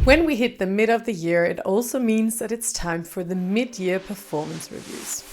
When we hit the mid of the year, it also means that it's time for the mid-year performance reviews.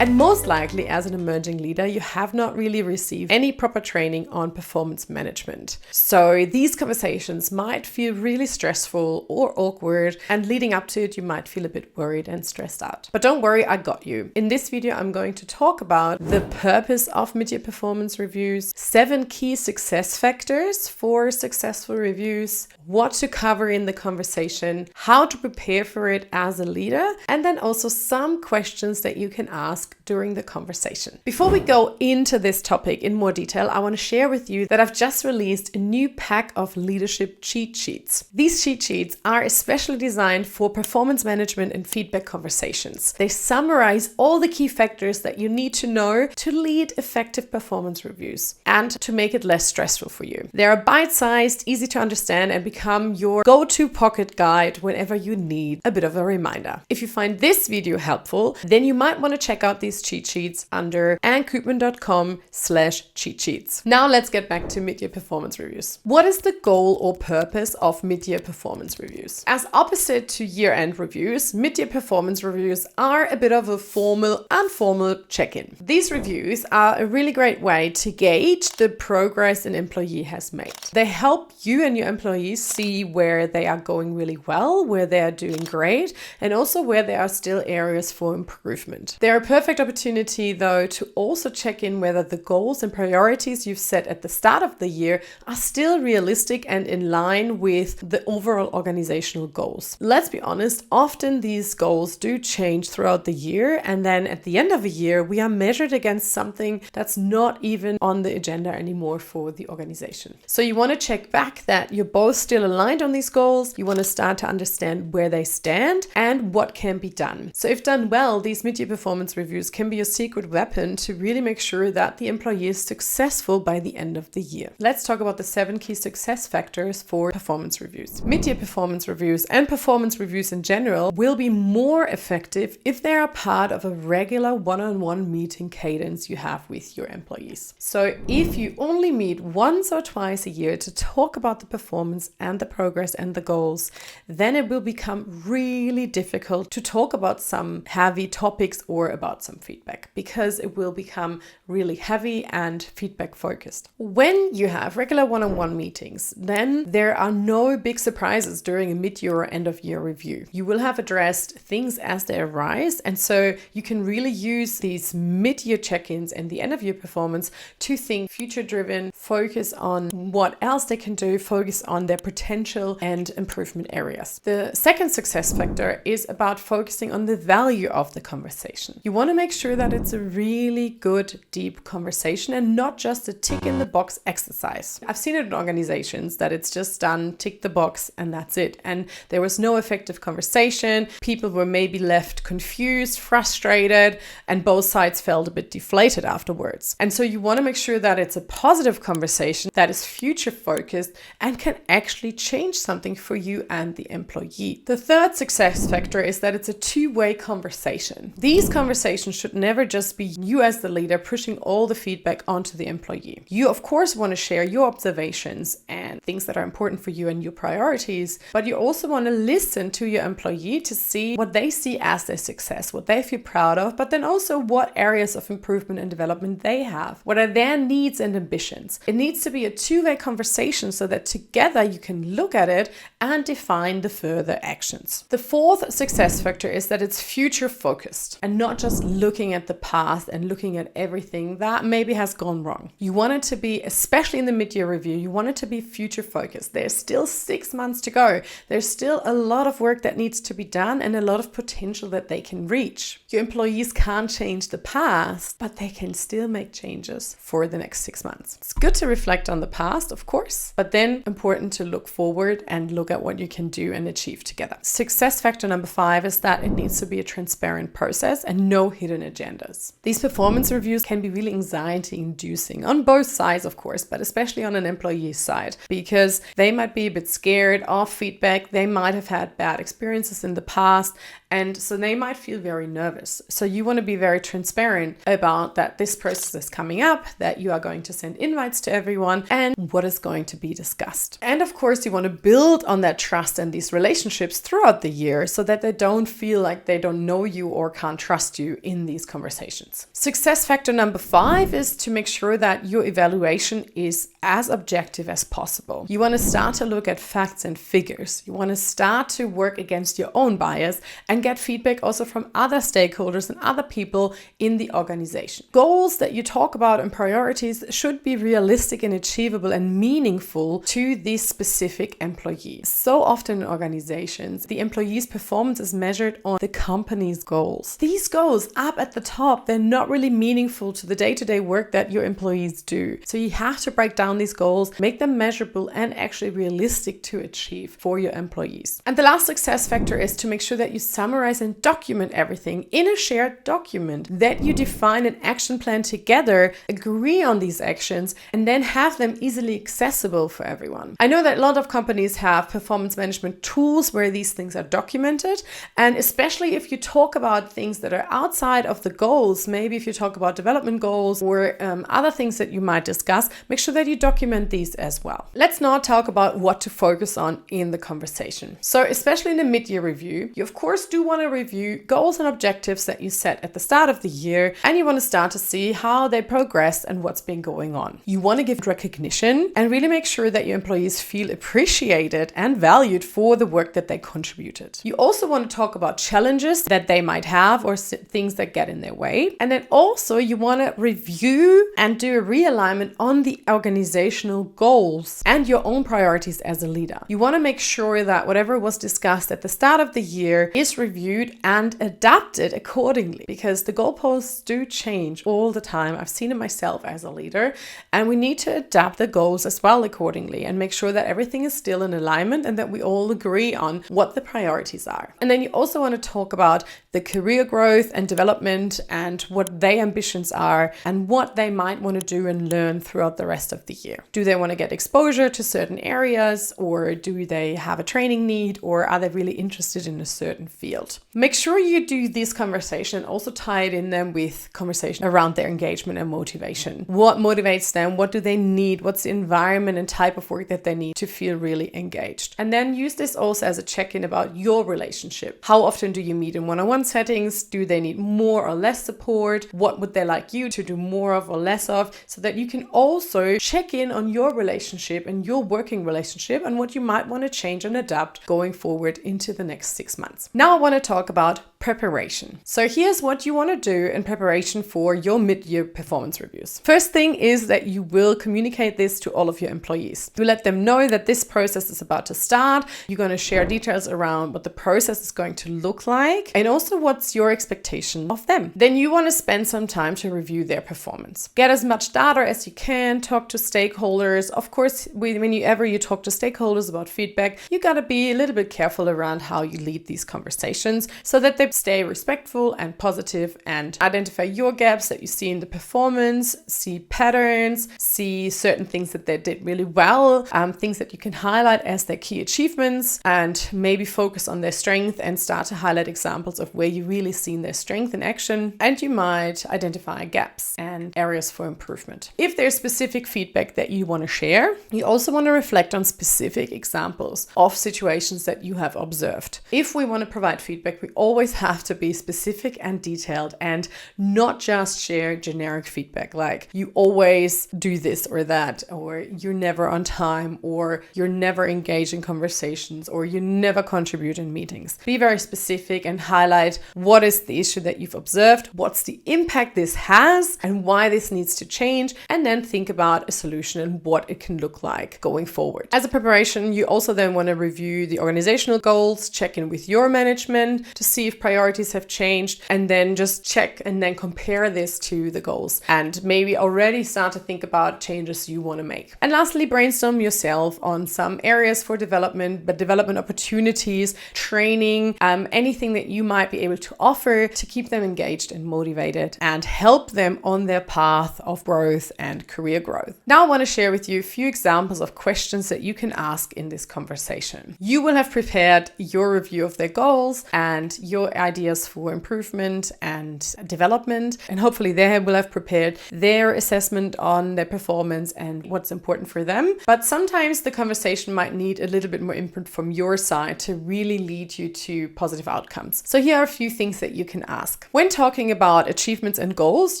And most likely, as an emerging leader, you have not really received any proper training on performance management. So these conversations might feel really stressful or awkward, and leading up to it, you might feel a bit worried and stressed out. But don't worry, I got you. In this video, I'm going to talk about the purpose of mid-year performance reviews, 7 key success factors for successful reviews, what to cover in the conversation, how to prepare for it as a leader, and then also some questions that you can ask during the conversation. Before we go into this topic in more detail, I want to share with you that I've just released a new pack of leadership cheat sheets. These cheat sheets are especially designed for performance management and feedback conversations. They summarize all the key factors that you need to know to lead effective performance reviews and to make it less stressful for you. They are bite-sized, easy to understand, and become your go-to pocket guide whenever you need a bit of a reminder. If you find this video helpful, then you might want to check out these cheat sheets under koopmann.com/cheat sheets. Now let's get back to mid-year performance reviews. What is the goal or purpose of mid-year performance reviews? As opposite to year-end reviews, mid-year performance reviews are a bit of a formal, informal check-in. These reviews are a really great way to gauge the progress an employee has made. They help you and your employees see where they are going really well, where they are doing great, and also where there are still areas for improvement. They are a perfect opportunity, though, to also check in whether the goals and priorities you've set at the start of the year are still realistic and in line with the overall organizational goals. Let's be honest, often these goals do change throughout the year, and then at the end of a year, we are measured against something that's not even on the agenda anymore for the organization. So you want to check back that you're both still aligned on these goals. You want to start to understand where they stand and what can be done. So if done well, these mid-year performance reviews can be a secret weapon to really make sure that the employee is successful by the end of the year. Let's talk about the 7 key success factors for performance reviews. Mid-year performance reviews and performance reviews in general will be more effective if they are part of a regular one-on-one meeting cadence you have with your employees. So if you only meet once or twice a year to talk about the performance and the progress and the goals, then it will become really difficult to talk about some heavy topics or about some feedback, because it will become really heavy and feedback focused. When you have regular one-on-one meetings, then there are no big surprises during a mid-year or end of year review. You will have addressed things as they arise, and so you can really use these mid-year check-ins and the end of year performance to think future-driven, focus on what else they can do, focus on their potential and improvement areas. The second success factor is about focusing on the value of the conversation. You want to make sure that it's a really good, deep conversation and not just a tick in the box exercise. I've seen it in organizations that it's just done, tick the box, and that's it. And there was no effective conversation. People were maybe left confused, frustrated, and both sides felt a bit deflated afterwards. And so you want to make sure that it's a positive conversation that is future focused and can actually change something for you and the employee. The third success factor is that it's a two-way conversation. These conversations should never just be you as the leader pushing all the feedback onto the employee. You, of course, want to share your observations and things that are important for you and your priorities, but you also want to listen to your employee to see what they see as their success, what they feel proud of, but then also what areas of improvement and development they have. What are their needs and ambitions? It needs to be a two-way conversation so that together you can look at it and define the further actions. The fourth success factor is that it's future focused and not just looking at the past and looking at everything that maybe has gone wrong. You want it to be, especially in the mid-year review, you want it to be future focused. There's still 6 months to go. There's still a lot of work that needs to be done and a lot of potential that they can reach. Your employees can't change the past, but they can still make changes for the next 6 months. It's good to reflect on the past, of course, but then important to look forward and look at what you can do and achieve together. Success factor number 5 is that it needs to be a transparent process and no hidden agendas. These performance reviews can be really anxiety-inducing on both sides, of course, but especially on an employee side, because they might be a bit scared of feedback. They might have had bad experiences in the past, And so they might feel very nervous. So you want to be very transparent about that this process is coming up, that you are going to send invites to everyone, and what is going to be discussed. And of course, you want to build on that trust and these relationships throughout the year so that they don't feel like they don't know you or can't trust you in these conversations. Success factor number 5 is to make sure that your evaluation is as objective as possible. You want to start to look at facts and figures. You want to start to work against your own bias and get feedback also from other stakeholders and other people in the organization. Goals that you talk about and priorities should be realistic and achievable and meaningful to these specific employees. So often in organizations, the employee's performance is measured on the company's goals. These goals up at the top, they're not really meaningful to the day-to-day work that your employees do. So you have to break down these goals, make them measurable and actually realistic to achieve for your employees. And the last success factor is to make sure that you summarize and document everything in a shared document, that you define an action plan together, agree on these actions, and then have them easily accessible for everyone. I know that a lot of companies have performance management tools where these things are documented, and especially if you talk about things that are outside of the goals, maybe if you talk about development goals or other things that you might discuss, make sure that you document these as well. Let's now talk about what to focus on in the conversation. So especially in the mid-year review, you of course do want to review goals and objectives that you set at the start of the year, and you want to start to see how they progressed and what's been going on. You want to give recognition and really make sure that your employees feel appreciated and valued for the work that they contributed. You also want to talk about challenges that they might have or things that get in their way. And then also you want to review and do a realignment on the organizational goals and your own priorities as a leader. You want to make sure that whatever was discussed at the start of the year is reviewed and adapted accordingly, because the goalposts do change all the time. I've seen it myself as a leader, and we need to adapt the goals as well accordingly and make sure that everything is still in alignment and that we all agree on what the priorities are. And then you also want to talk about the career growth and development and what their ambitions are and what they might want to do and learn throughout the rest of the year. Do they want to get exposure to certain areas, or do they have a training need, or are they really interested in a certain field? Make sure you do this conversation and also tie it in them with conversation around their engagement and motivation. What motivates them? What do they need? What's the environment and type of work that they need to feel really engaged? And then use this also as a check-in about your relationship. How often do you meet in one-on-one settings? Do they need more or less support? What would they like you to do more of or less of? So that you can also check in on your relationship and your working relationship and what you might want to change and adapt going forward into the next 6 months. Now I want to talk about preparation. So here's what you want to do in preparation for your mid-year performance reviews. First thing is that you will communicate this to all of your employees. You let them know that this process is about to start. You're going to share details around what the process is going to look like and also what's your expectation of them. Then you want to spend some time to review their performance. Get as much data as you can, talk to stakeholders. Of course, whenever you talk to stakeholders about feedback, you got to be a little bit careful around how you lead these conversations so that they stay respectful and positive and identify your gaps that you see in the performance, see patterns, see certain things that they did really well, things that you can highlight as their key achievements, and maybe focus on their strength and start to highlight examples of where you really seen their strength in action. And you might identify gaps and areas for improvement. If there's specific feedback that you want to share, you also want to reflect on specific examples of situations that you have observed. If we want to provide feedback, we always have to be specific and detailed and not just share generic feedback like you always do this or that, or you're never on time, or you're never engaged in conversations, or you never contribute in meetings. Be very specific and highlight what is the issue that you've observed, what's the impact this has, and why this needs to change, and then think about a solution and what it can look like going forward. As a preparation, you also then want to review the organizational goals, check in with your management to see if priorities have changed, and then just check and then compare this to the goals and maybe already start to think about changes you want to make. And lastly, brainstorm yourself on some areas for development, but development opportunities, training, anything that you might be able to offer to keep them engaged and motivated and help them on their path of growth and career growth. Now I want to share with you a few examples of questions that you can ask in this conversation. You will have prepared your review of their goals and your ideas for improvement and development. And hopefully they will have prepared their assessment on their performance and what's important for them. But sometimes the conversation might need a little bit more input from your side to really lead you to positive outcomes. So here are a few things that you can ask. When talking about achievements and goals,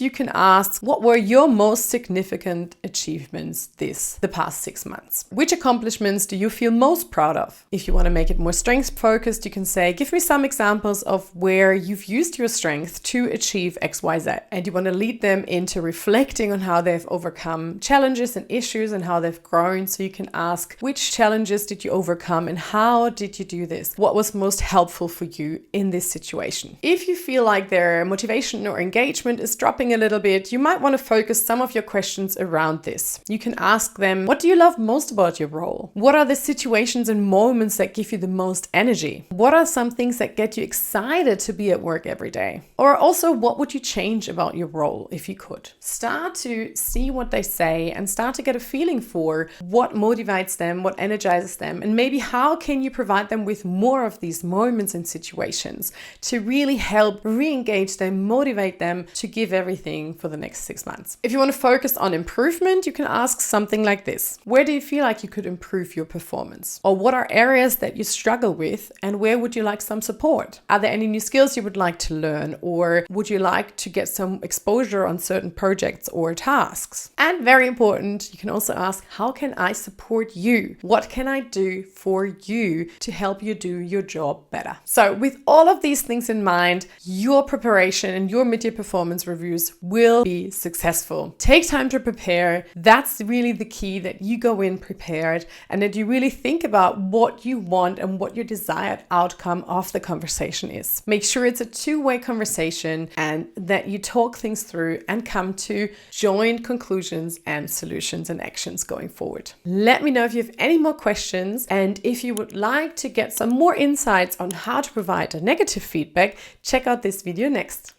you can ask, what were your most significant achievements the past 6 months? Which accomplishments do you feel most proud of? If you want to make it more strength focused, you can say, give me some examples of where you've used your strength to achieve XYZ. And you want to lead them into reflecting on how they've overcome challenges and issues and how they've grown. So you can ask, which challenges did you overcome and how did you do this? What was most helpful for you in this situation? If you feel like their motivation or engagement is dropping a little bit, you might want to focus some of your questions around this. You can ask them, what do you love most about your role? What are the situations and moments that give you the most energy? What are some things that get you excited to be at work every day? Or also, what would you change about your role if you could? Start to see what they say and start to get a feeling for what motivates them, what energizes them, and maybe how can you provide them with more of these moments and situations to really help re-engage them, motivate them to give everything for the next 6 months. If you want to focus on improvement, you can ask something like this. Where do you feel like you could improve your performance? Or what are areas that you struggle with and where would you like some support? Are there any new skills you would like to learn, or would you like to get some exposure on certain projects or tasks? And very important, you can also ask, how can I support you? What can I do for you to help you do your job better? So with all of these things in mind, your preparation and your mid-year performance reviews will be successful. Take time to prepare. That's really the key, that you go in prepared and that you really think about what you want and what your desired outcome of the conversation is. Make sure it's a two-way conversation and that you talk things through and come to joint conclusions and solutions and actions going forward. Let me know if you have any more questions, and if you would like to get some more insights on how to provide a negative feedback, check out this video next.